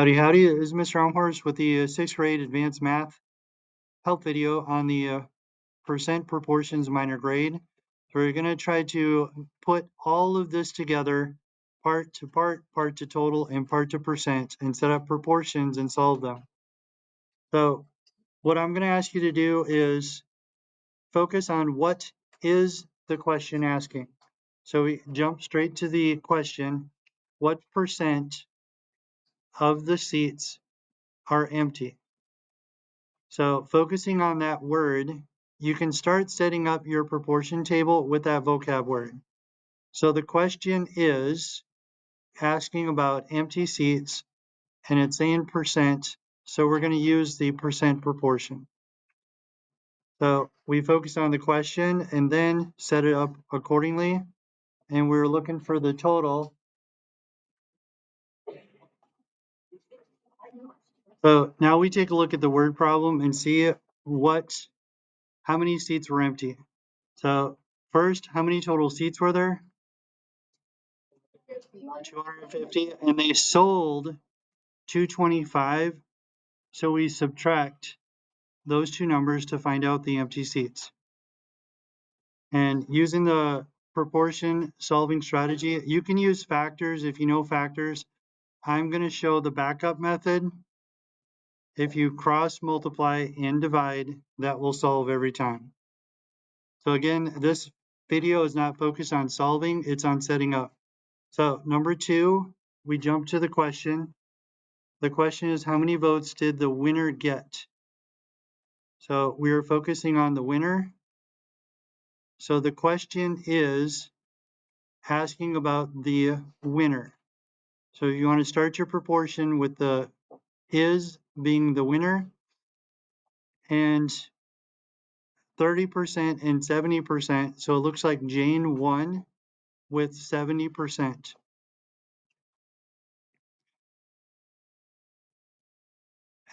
Howdy, howdy. This is Mr. Elmhorst with the 6th grade advanced math help video on the percent proportions minor grade. So we're going to try to put all of this together, part to part to total, and part to percent, and set up proportions and solve them. So what I'm going to ask you to do is focus on what is the question asking. So we jump straight to the question, what percent of the seats are empty? So focusing on that word, you can start setting up your proportion table with that vocab word. So the question is asking about empty seats and it's saying percent. So we're going to use the percent proportion. So we focus on the question and then set it up accordingly. And we're looking for the total. So now we take a look at the word problem and see how many seats were empty. So first, how many total seats were there? 250, and they sold 225. So we subtract those two numbers to find out the empty seats. And using the proportion solving strategy, you can use factors if you know factors. I'm going to show the backup method. If you cross multiply and divide, that will solve every time. So again, this video is not focused on solving, it's on setting up. So number 2, we jump to the question. The question is, how many votes did the winner get? So we are focusing on the winner. So the question is asking about the winner. So you want to start your proportion with the is being the winner and 30% and 70%. So it looks like Jane won with 70%.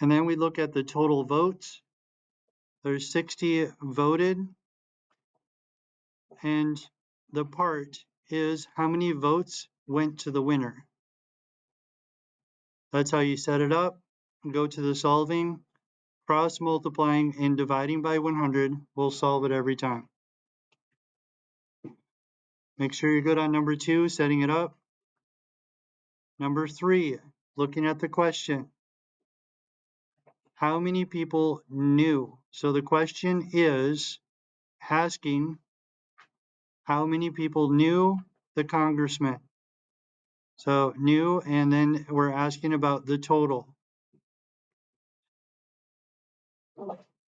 And then we look at the total votes. There's 60 voted. And the part is how many votes went to the winner. That's how you set it up. Go to the solving. Cross multiplying and dividing by 100 will solve it every time. Make sure you're good on number 2, setting it up. Number 3, looking at the question. How many people knew? So the question is asking how many people knew the congressman. So knew, and then we're asking about the total.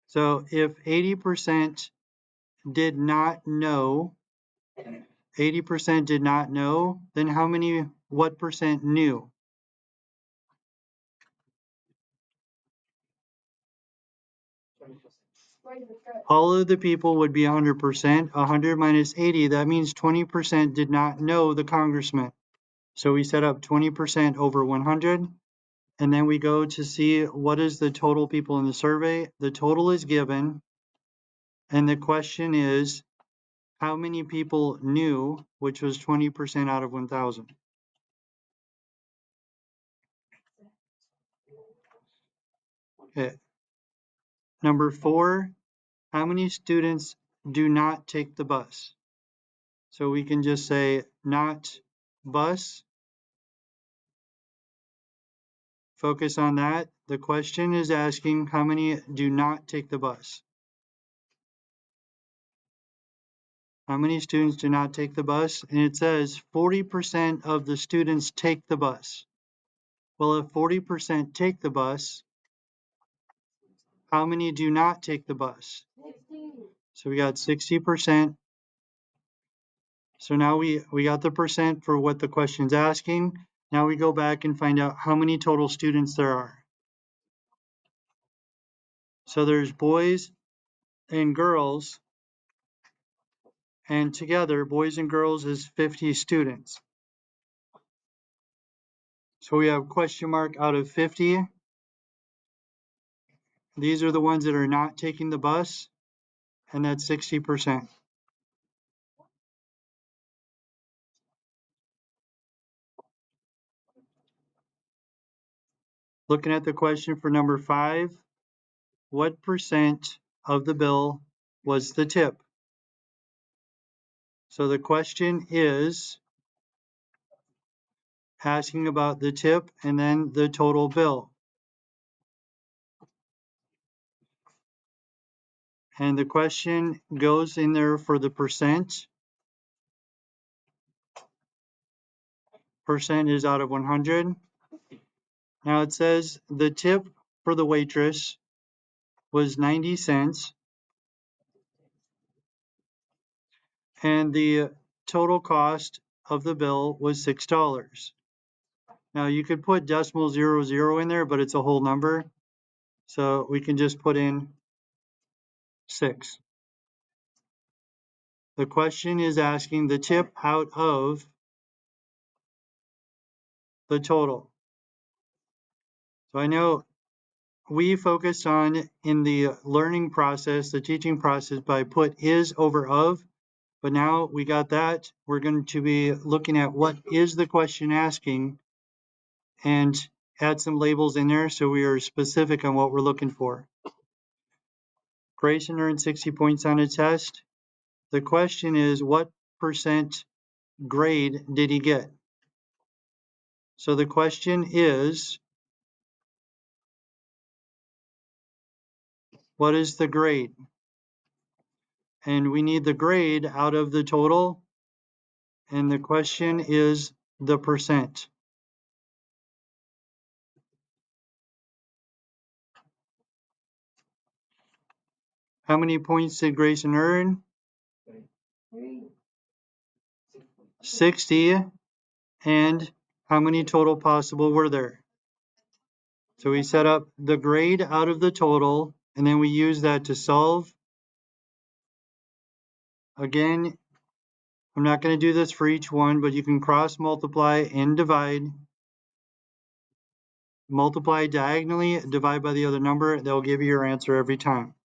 So if 80% did not know, 80% did not know, then what percent knew? All of the people would be 100%. 100 minus 80, that means 20% did not know the congressman. So we set up 20% over 100. And then we go to see what is the total people in the survey. The total is given. And the question is, how many people knew, which was 20% out of 1,000. Okay. Number 4, how many students do not take the bus? So we can just say not bus. Focus on that. The question is asking how many do not take the bus. How many students do not take the bus? And it says 40% of the students take the bus. Well, if 40% take the bus, how many do not take the bus? So we got 60%. So now we got the percent for what the question's asking. Now we go back and find out how many total students there are. So there's boys and girls, and together boys and girls is 50 students. So we have question mark out of 50. These are the ones that are not taking the bus, and that's 60%. Looking at the question for number 5, what percent of the bill was the tip? So the question is asking about the tip and then the total bill. And the question goes in there for the percent. Percent is out of 100. Now it says the tip for the waitress was 90 cents and the total cost of the bill was $6. Now you could put decimal 00 in there, but it's a whole number. So we can just put in 6. The question is asking the tip out of the total. So I know we focused on in the learning process, the teaching process, by put is over of, but now we got that. We're going to be looking at what is the question asking and add some labels in there so we are specific on what we're looking for. Grayson earned 60 points on a test. The question is, what percent grade did he get? So the question is, what is the grade? And we need the grade out of the total. And the question is the percent. How many points did Grayson earn? 60. And how many total possible were there? So we set up the grade out of the total, and then we use that to solve. Again, I'm not going to do this for each one, but you can cross multiply and divide. Multiply diagonally, divide by the other number. They'll give you your answer every time.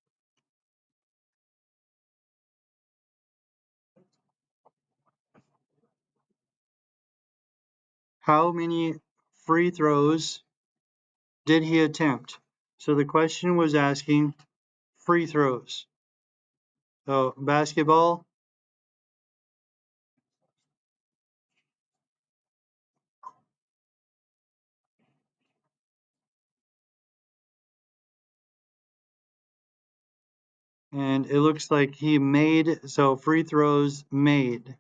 How many free throws did he attempt? So the question was asking free throws. So basketball, and it looks like he made, so free throws made.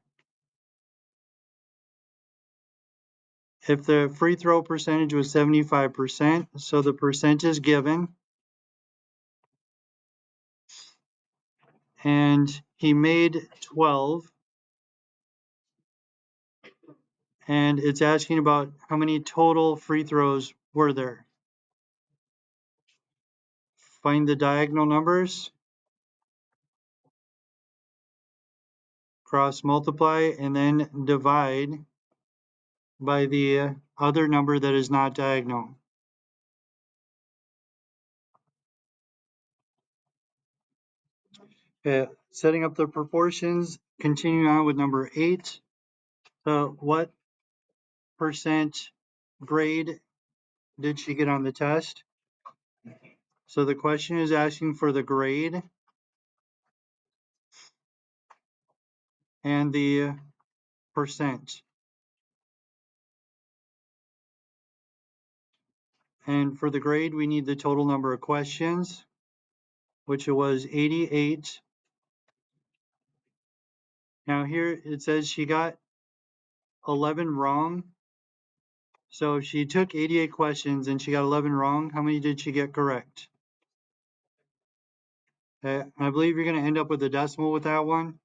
If the free throw percentage was 75%, so the percent is given, and he made 12, and it's asking about how many total free throws were there. Find the diagonal numbers, cross multiply, and then divide by the other number that is not diagonal. Okay, setting up the proportions, continuing on with number 8. So what percent grade did she get on the test? So the question is asking for the grade and the percent. And for the grade, we need the total number of questions, which was 88. Now here it says she got 11 wrong. So if she took 88 questions and she got 11 wrong, how many did she get correct? I believe you're going to end up with a decimal with that one.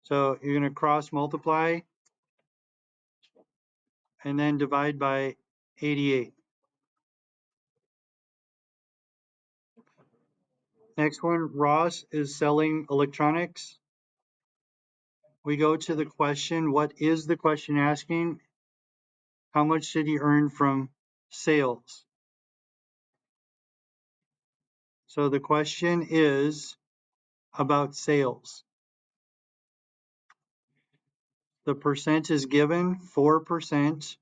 So you're going to cross multiply and then divide by 88. Next one, Ross is selling electronics. We go to the question, what is the question asking? How much did he earn from sales? So the question is about sales. The percent is given, 4%.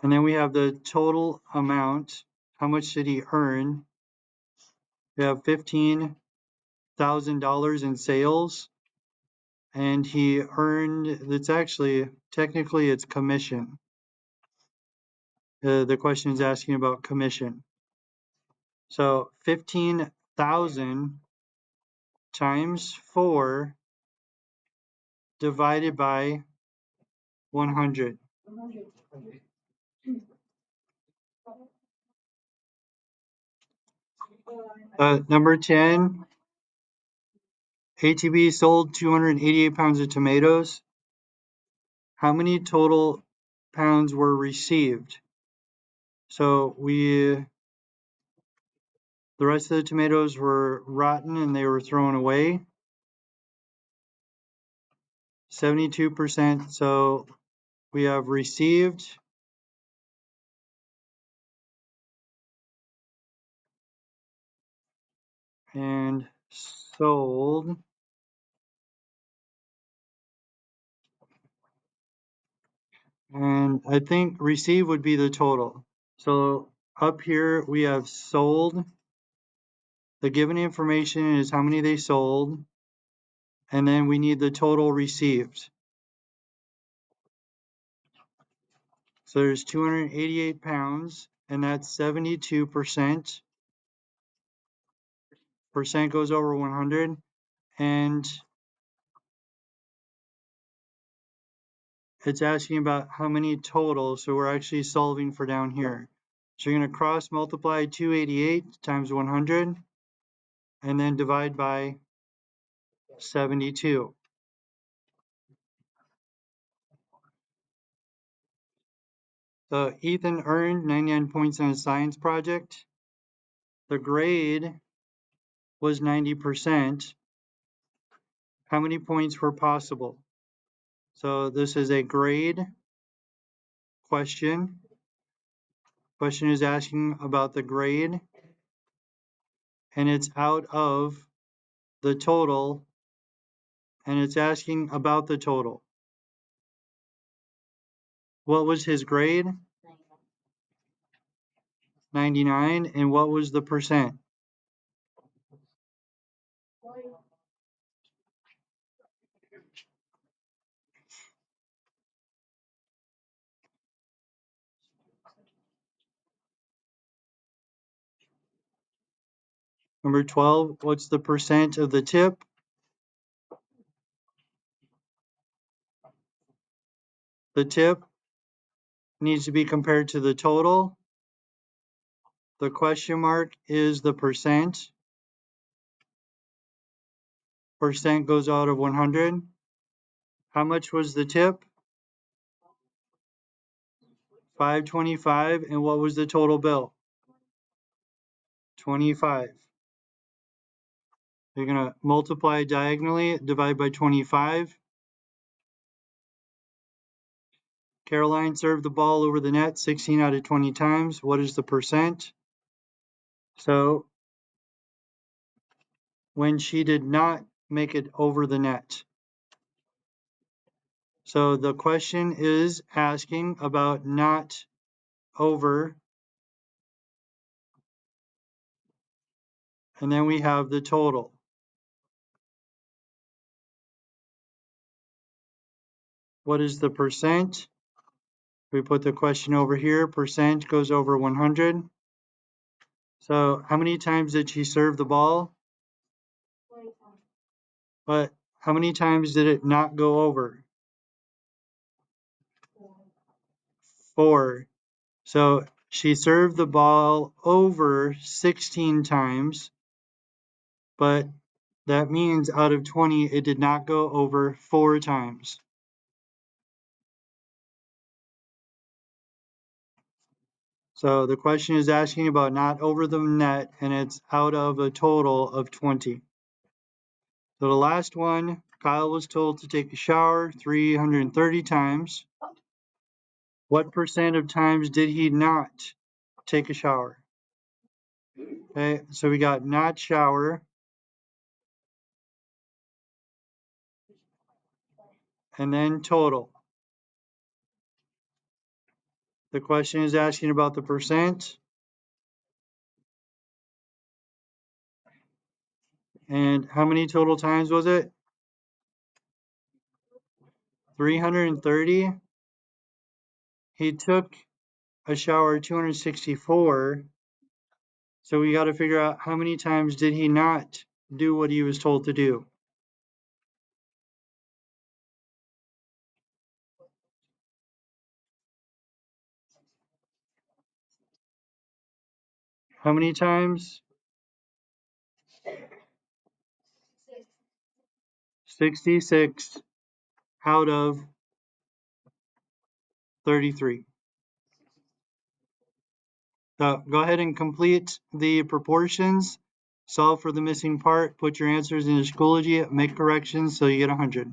And then we have the total amount. How much did he earn? We have $15,000 in sales. And he earned, it's actually, technically it's commission. The question is asking about commission. So 15,000 times 4 divided by 100. Number 10, ATB sold 288 pounds of tomatoes. How many total pounds were received? So the rest of the tomatoes were rotten and they were thrown away. 72%. So we have received and sold. And I think receive would be the total. So up here we have sold. The given information is how many they sold. And then we need the total received. So there's 288 pounds, and that's 72%. Percent goes over 100. And it's asking about how many total. So we're actually solving for down here. So you're going to cross multiply 288 times 100 and then divide by 72. So Ethan earned 99 points on a science project. The grade was 90%. How many points were possible? So this is a grade question. Question is asking about the grade, and it's out of the total, and it's asking about the total. What was his grade? 99. And what was the percent? Number 12, what's the percent of the tip? The tip needs to be compared to the total. The question mark is the percent. Percent goes out of 100. How much was the tip? 525. And what was the total bill? 25. You're going to multiply diagonally, divide by 25. Caroline served the ball over the net 16 out of 20 times. What is the percent? So when she did not make it over the net. So the question is asking about not over. And then we have the total. What is the percent? We put the question over here. Percent goes over 100. So how many times did she serve the ball? But how many times did it not go over? 4. So she served the ball over 16 times, but that means out of 20, it did not go over 4 times. So the question is asking about not over the net, and it's out of a total of 20. So the last one, Kyle was told to take a shower 330 times. What percent of times did he not take a shower? Okay, so we got not shower, and then total. The question is asking about the percent. And how many total times was it? 330. He took a shower 264. So we got to figure out how many times did he not do what he was told to do. How many times? 66 out of 33. So go ahead and complete the proportions, solve for the missing part, put your answers in Schoology, make corrections so you get 100.